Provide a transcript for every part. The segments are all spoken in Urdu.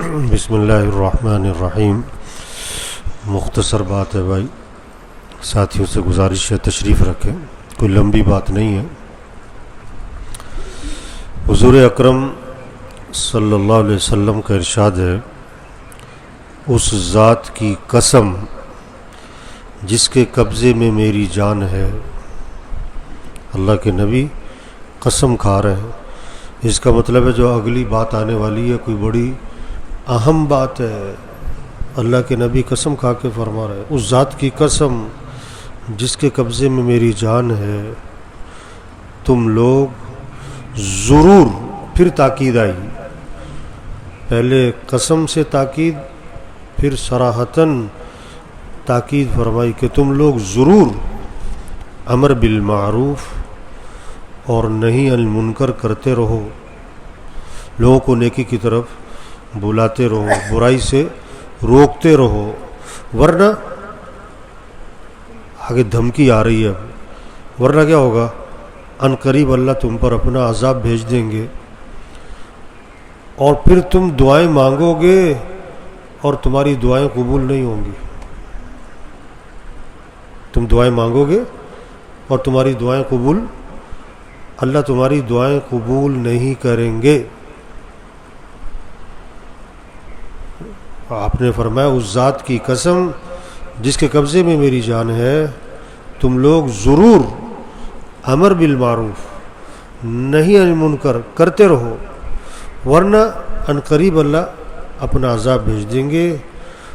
بسم اللہ الرحمن الرحیم۔ مختصر بات ہے بھائی، ساتھیوں سے گزارش ہے تشریف رکھیں، کوئی لمبی بات نہیں ہے۔ حضور اکرم صلی اللہ علیہ وسلم کا ارشاد ہے، اس ذات کی قسم جس کے قبضے میں میری جان ہے۔ اللہ کے نبی قسم کھا رہے ہیں، اس کا مطلب ہے جو اگلی بات آنے والی ہے کوئی بڑی اہم بات ہے۔ اللہ کے نبی قسم کھا کے فرما رہے ہیں، اس ذات کی قسم جس کے قبضے میں میری جان ہے، تم لوگ ضرور، پھر تاکید آئی، پہلے قسم سے تاکید، پھر صراحتاً تاکید فرمائی کہ تم لوگ ضرور امر بالمعروف اور نہی عن المنکر کرتے رہو، لوگوں کو نیکی کی طرف بلاتے رہو، برائی سے روکتے رہو، ورنہ آگے دھمکی آ رہی ہے، ورنہ کیا ہوگا؟ ان قریب اللہ تم پر اپنا عذاب بھیج دیں گے، اور پھر تم دعائیں مانگو گے اور تمہاری دعائیں قبول نہیں ہوں گی۔ تم دعائیں مانگو گے اور تمہاری دعائیں قبول، اللہ تمہاری دعائیں قبول نہیں کریں گے۔ آپ نے فرمایا، اس ذات کی قسم جس کے قبضے میں میری جان ہے، تم لوگ ضرور امر بالمعروف نہی عن المنکر کرتے رہو، ورنہ ان قریب اللہ اپنا عذاب بھیج دیں گے،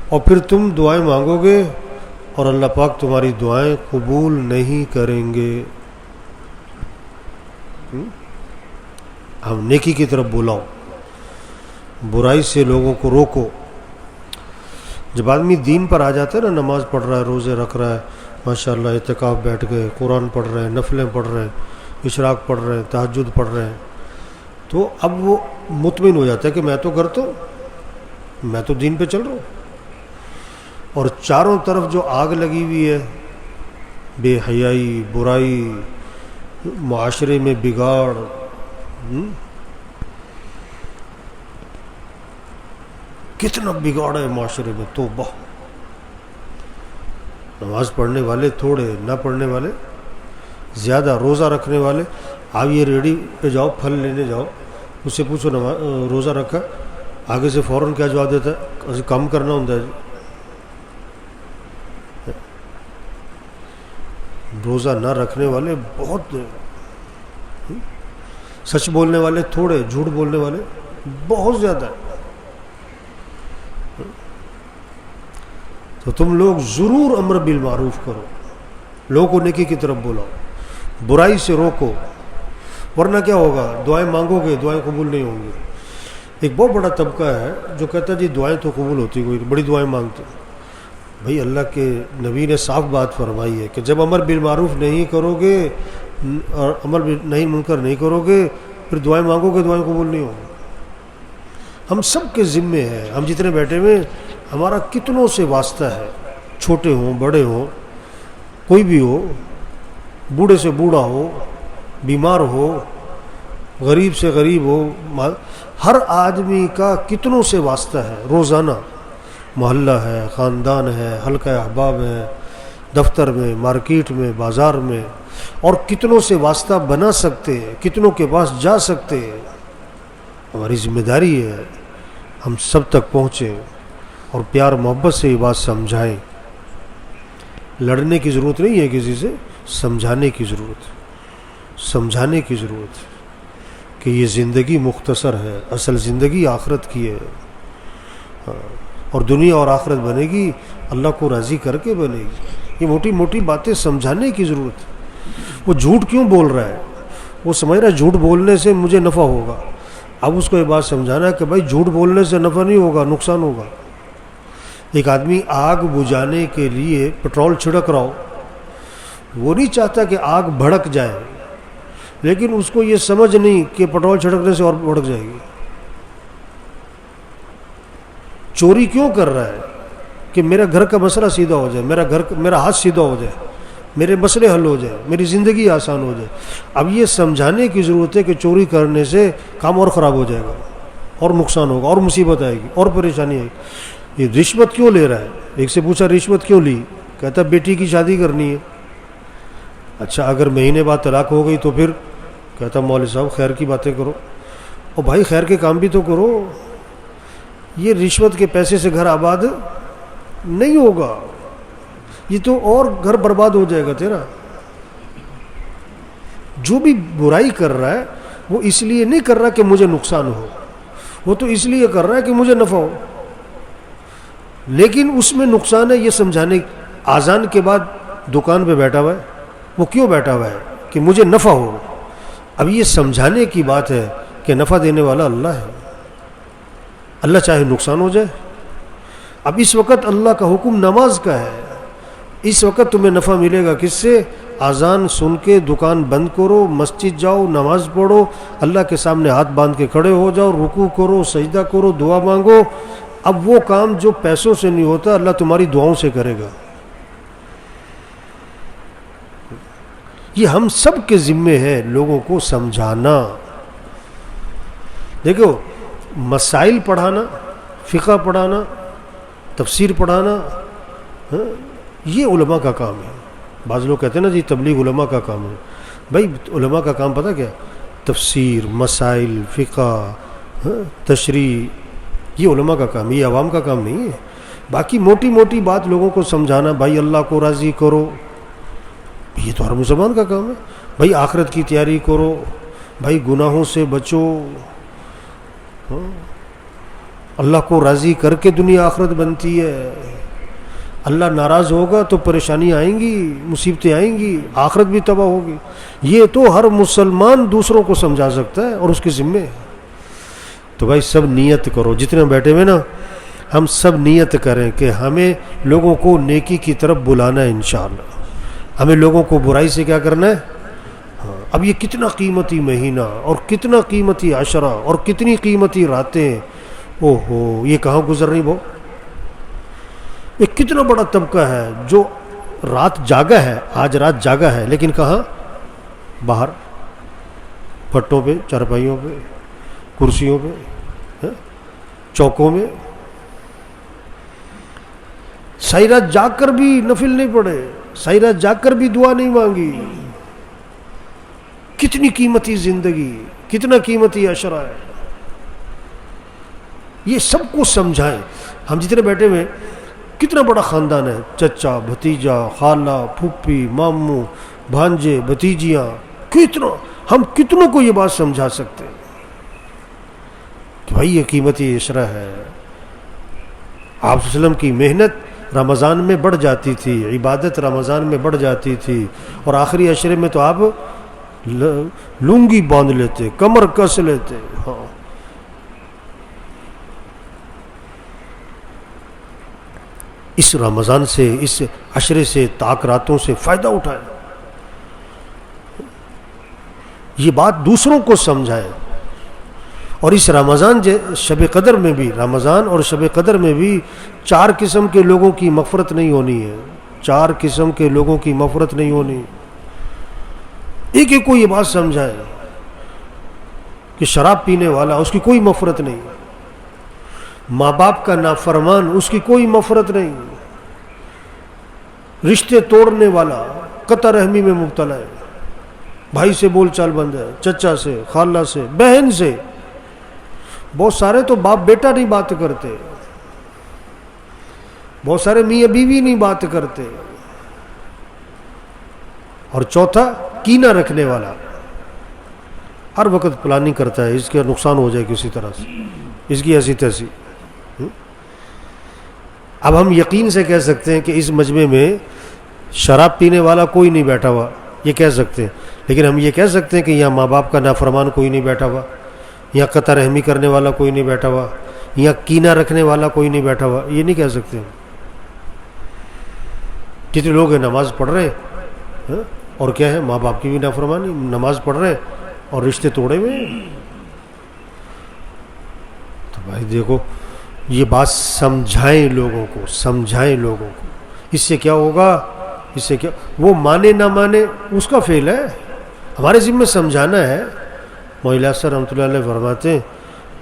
اور پھر تم دعائیں مانگو گے اور اللہ پاک تمہاری دعائیں قبول نہیں کریں گے۔ ہم نیکی کی طرف بلاؤ، برائی سے لوگوں کو روکو۔ جب آدمی دین پر آ جاتا ہے نا، نماز پڑھ رہا ہے، روزے رکھ رہا ہے، ماشاءاللہ اعتکاف بیٹھ گئے، قرآن پڑھ رہے ہیں، نفلیں پڑھ رہے ہیں، اشراق پڑھ رہے ہیں، تہجد پڑھ رہے ہیں، تو اب وہ مطمئن ہو جاتا ہے کہ میں تو کرتا ہوں، میں تو دین پہ چل رہا ہوں۔ اور چاروں طرف جو آگ لگی ہوئی ہے، بے حیائی، برائی، معاشرے میں بگاڑ، کتنا بگاڑ ہے معاشرے میں، توبہ! نماز پڑھنے والے تھوڑے، نہ پڑھنے والے زیادہ، روزہ رکھنے والے، آپ یہ ریڑھی پہ جاؤ، پھل لینے جاؤ، اس سے پوچھو روزہ رکھا، آگے سے فوراً کیا جواب دیتا ہے؟ کام کرنا ہوتا ہے جی۔ روزہ نہ رکھنے والے بہت، سچ بولنے والے تھوڑے، جھوٹ بولنے والے بہت زیادہ ہے۔ تو تم لوگ ضرور امر بالمعروف کرو، لوگوں کو نیکی کی طرف بلاؤ، برائی سے روکو، ورنہ کیا ہوگا؟ دعائیں مانگو گے، دعائیں قبول نہیں ہوں گی۔ ایک بہت بڑا طبقہ ہے جو کہتا ہے جی دعائیں تو قبول ہوتی، کوئی بڑی دعائیں مانگتے۔ بھئی اللہ کے نبی نے صاف بات فرمائی ہے کہ جب امر بالمعروف نہیں کرو گے اور امر نہیں منکر نہیں کرو گے، پھر دعائیں مانگو گے، دعائیں قبول نہیں ہوں گی۔ ہم سب کے ذمے ہیں، ہم جتنے بیٹھے ہوئے، ہمارا کتنوں سے واسطہ ہے، چھوٹے ہوں بڑے ہوں، کوئی بھی ہو، بوڑھے سے بوڑھا ہو، بیمار ہو، غریب سے غریب ہو، ہر آدمی کا کتنوں سے واسطہ ہے روزانہ۔ محلہ ہے، خاندان ہے، حلقہ احباب ہے، دفتر میں، مارکیٹ میں، بازار میں، اور کتنوں سے واسطہ بنا سکتے ہیں، کتنوں کے پاس جا سکتے ہیں۔ ہماری ذمہ داری ہے ہم سب تک پہنچیں اور پیار محبت سے یہ بات سمجھائیں۔ لڑنے کی ضرورت نہیں ہے کسی سے، سمجھانے کی ضرورت ہے، سمجھانے کی ضرورت ہے کہ یہ زندگی مختصر ہے، اصل زندگی آخرت کی ہے، اور دنیا اور آخرت بنے گی اللہ کو راضی کر کے بنے گی۔ یہ موٹی موٹی باتیں سمجھانے کی ضرورت ہے۔ وہ جھوٹ کیوں بول رہا ہے؟ وہ سمجھ رہا ہے جھوٹ بولنے سے مجھے نفع ہوگا۔ اب اس کو یہ بات سمجھانا ہے کہ بھائی جھوٹ بولنے سے نفع نہیں ہوگا، نقصان ہوگا۔ ایک آدمی آگ بجھانے کے لیے پٹرول چھڑک رہا ہو، وہ نہیں چاہتا کہ آگ بھڑک جائے، لیکن اس کو یہ سمجھ نہیں کہ پٹرول چھڑکنے سے اور بھڑک جائے گی۔ چوری کیوں کر رہا ہے؟ کہ میرا گھر کا مسئلہ سیدھا ہو جائے، میرا ہاتھ سیدھا ہو جائے، میرے مسئلے حل ہو جائے، میری زندگی آسان ہو جائے۔ اب یہ سمجھانے کی ضرورت ہے کہ چوری کرنے سے کام اور خراب ہو جائے گا۔ اور نقصان ہوگا اور مصیبت آئے گی اور پریشانی آئے گی. یہ رشوت کیوں لے رہا ہے؟ ایک سے پوچھا رشوت کیوں لی؟ کہتا بیٹی کی شادی کرنی ہے. اچھا اگر مہینے بعد طلاق ہو گئی تو پھر؟ کہتا مولوی صاحب خیر کی باتیں کرو. اور بھائی خیر کے کام بھی تو کرو. یہ رشوت کے پیسے سے گھر آباد نہیں ہوگا, یہ تو اور گھر برباد ہو جائے گا تیرا. جو بھی برائی کر رہا ہے وہ اس لیے نہیں کر رہا کہ مجھے نقصان ہو, وہ تو اس لیے کر رہا ہے کہ مجھے نفع ہو. لیکن اس میں نقصان ہے یہ سمجھانے. اذان کے بعد دکان پہ بیٹھا ہوا ہے, وہ کیوں بیٹھا ہوا ہے؟ کہ مجھے نفع ہو. اب یہ سمجھانے کی بات ہے کہ نفع دینے والا اللہ ہے, اللہ چاہے نقصان ہو جائے. اب اس وقت اللہ کا حکم نماز کا ہے, اس وقت تمہیں نفع ملے گا کس سے؟ اذان سن کے دکان بند کرو, مسجد جاؤ, نماز پڑھو, اللہ کے سامنے ہاتھ باندھ کے کھڑے ہو جاؤ, رکوع کرو, سجدہ کرو, دعا مانگو. اب وہ کام جو پیسوں سے نہیں ہوتا اللہ تمہاری دعاؤں سے کرے گا. یہ ہم سب کے ذمے ہے لوگوں کو سمجھانا. دیکھو مسائل پڑھانا, فقہ پڑھانا, تفسیر پڑھانا, یہ علماء کا کام ہے. بعض لوگ کہتے ہیں نا جی تبلیغ علماء کا کام ہے. بھائی علماء کا کام پتہ کیا؟ تفسیر, مسائل, فقہ, تشریح, یہ علماء کا کام ہے, یہ عوام کا کام نہیں ہے. باقی موٹی موٹی بات لوگوں کو سمجھانا, بھائی اللہ کو راضی کرو, یہ تو ہر مسلمان کا کام ہے. بھائی آخرت کی تیاری کرو, بھائی گناہوں سے بچو, اللہ کو راضی کر کے دنیا آخرت بنتی ہے. اللہ ناراض ہوگا تو پریشانی آئیں گی, مصیبتیں آئیں گی, آخرت بھی تباہ ہوگی. یہ تو ہر مسلمان دوسروں کو سمجھا سکتا ہے اور اس کے ذمے ہے. تو بھائی سب نیت کرو, جتنے بیٹھے ہوئے نا ہم سب نیت کریں کہ ہمیں لوگوں کو نیکی کی طرف بلانا ہے انشاءاللہ. ہمیں لوگوں کو برائی سے کیا کرنا ہے. اب یہ کتنا قیمتی مہینہ اور کتنا قیمتی عشرہ اور کتنی قیمتی راتیں, اوہو یہ کہاں گزر رہی. یہ کتنا بڑا طبقہ ہے جو رات جاگا ہے, آج رات جاگا ہے, لیکن کہاں؟ باہر پھٹوں پہ, چارپائیوں پہ, کرسیوں پہ, چوکوں میں. ساری رات جاگ کر بھی نفل نہیں پڑھے, ساری رات جاگ کر بھی دعا نہیں مانگی. کتنی قیمتی زندگی, کتنا قیمتی عشرہ ہے. یہ سب کو سمجھائیں. ہم جتنے بیٹھے ہوئے کتنا بڑا خاندان ہے, چچا, بھتیجا, خالہ, پھوپھی, ماموں, بھانجے, بھتیجیاں, کتنا. ہم کتنوں کو یہ بات سمجھا سکتے ہیں کہ بھائی یہ قیمتی عشرہ ہے. آپ صلی اللہ علیہ وسلم کی محنت رمضان میں بڑھ جاتی تھی, عبادت رمضان میں بڑھ جاتی تھی, اور آخری عشرے میں تو آپ لنگی باندھ لیتے, کمر کس لیتے. ہاں اس رمضان سے, اس عشرے سے, طاق راتوں سے فائدہ اٹھائیں. یہ بات دوسروں کو سمجھائیں. اور اس رمضان شب قدر میں بھی, رمضان اور شب قدر میں بھی 4 قسم کے لوگوں کی مغفرت نہیں ہونی ہے. 4 قسم کے لوگوں کی مغفرت نہیں ہونی. ایک ایک کو یہ بات سمجھائیں کہ شراب پینے والا اس کی کوئی مغفرت نہیں, ماں باپ کا نافرمان اس کی کوئی مغفرت نہیں, رشتے توڑنے والا قطع رحمی میں مبتلا ہے, بھائی سے بول چال بند ہے, چچا سے, خالہ سے, بہن سے. بہت سارے تو باپ بیٹا نہیں بات کرتے, بہت سارے میاں بیوی نہیں بات کرتے. اور چوتھا کینہ رکھنے والا, ہر وقت پلاننگ کرتا ہے اس کا نقصان ہو جائے کسی طرح سے, اس کی ایسی تیسی. اب ہم یقین سے کہہ سکتے ہیں کہ اس مجمع میں شراب پینے والا کوئی نہیں بیٹھا ہوا, یہ کہہ سکتے ہیں. لیکن ہم یہ کہہ سکتے ہیں کہ یہاں ماں باپ کا نافرمان کوئی نہیں بیٹھا ہوا, یہاں قطع رحمی کرنے والا کوئی نہیں بیٹھا ہوا, یہاں کینہ رکھنے والا کوئی نہیں بیٹھا ہوا. یہ نہیں کہہ سکتے. کتنے لوگ ہیں نماز پڑھ رہے ہیں اور کیا ہے, ماں باپ کی بھی نافرمانی, نماز پڑھ رہے ہیں اور رشتے توڑے ہوئے ہیں. تو بھائی دیکھو یہ بات سمجھائیں لوگوں کو, سمجھائیں لوگوں کو. اس سے کیا ہوگا, اس سے کیا, وہ مانے نہ مانے اس کا فعل ہے, ہمارے ذمہ سمجھانا ہے. مولانا صاحب رحمۃ اللہ علیہ فرماتے ہیں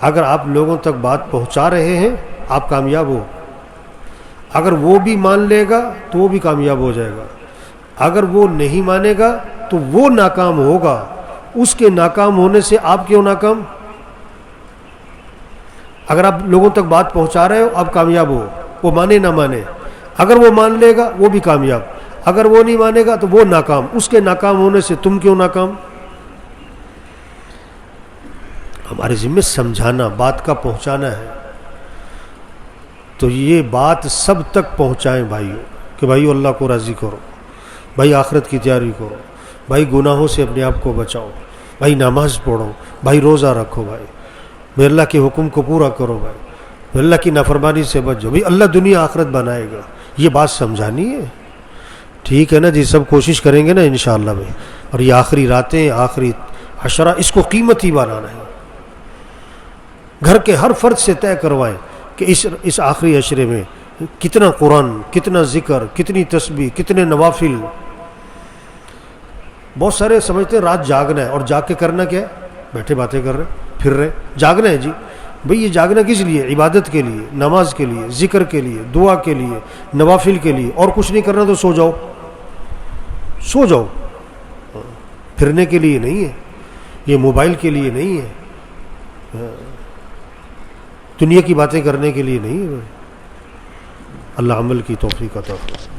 اگر آپ لوگوں تک بات پہنچا رہے ہیں آپ کامیاب ہو، اگر وہ بھی مان لے گا تو وہ بھی کامیاب ہو جائے گا، اگر وہ نہیں مانے گا تو وہ ناکام ہوگا، اس کے ناکام ہونے سے آپ کیوں ناکام؟ اگر آپ لوگوں تک بات پہنچا رہے ہو آپ کامیاب ہو، وہ مانے نہ مانے، اگر وہ مان لے گا وہ بھی کامیاب، اگر وہ نہیں مانے گا تو وہ ناکام، اس کے ناکام ہونے سے تم کیوں ناکام؟ ہمارے ذمہ سمجھانا، بات کا پہنچانا ہے، تو یہ بات سب تک پہنچائیں بھائیو، کہ بھائیو اللہ کو راضی کرو، بھائی آخرت کی تیاری کرو، بھائی گناہوں سے اپنے آپ کو بچاؤ، بھائی نماز پڑھو، بھائی روزہ رکھو، بھائی اللہ کے حکم کو پورا کرو، بھائی اللہ کی نافرمانی سے بچ جاؤ، بھائی اللہ دنیا آخرت بنائے گا، یہ بات سمجھانی ہے۔ ٹھیک ہے نا جی، سب کوشش کریں گے نا انشاءاللہ بھائی، اور یہ آخری راتیں، آخری عشرہ، اس کو قیمتی بنانا ہے، گھر کے ہر فرد سے طے کروائیں کہ اس آخری عشرے میں کتنا قرآن، کتنا ذکر، کتنی تسبیح، کتنے نوافل۔ بہت سارے سمجھتے ہیں رات جاگنا ہے، اور جاگ کے کرنا کیا ہے؟ بیٹھے باتیں کر رہے پھر رہے، جاگنا ہے جی بھئی، یہ جاگنا کس لیے؟ عبادت کے لیے، نماز کے لیے، ذکر کے لیے، دعا کے لیے، نوافل کے لیے، اور کچھ نہیں کرنا تو سو جاؤ، سو جاؤ، پھرنے کے لیے نہیں ہے، یہ موبائل کے لیے نہیں ہے، دنیا کی باتیں کرنے کے لیے نہیں ہے۔ اللہ عمل کی توفیق عطا فرمائے۔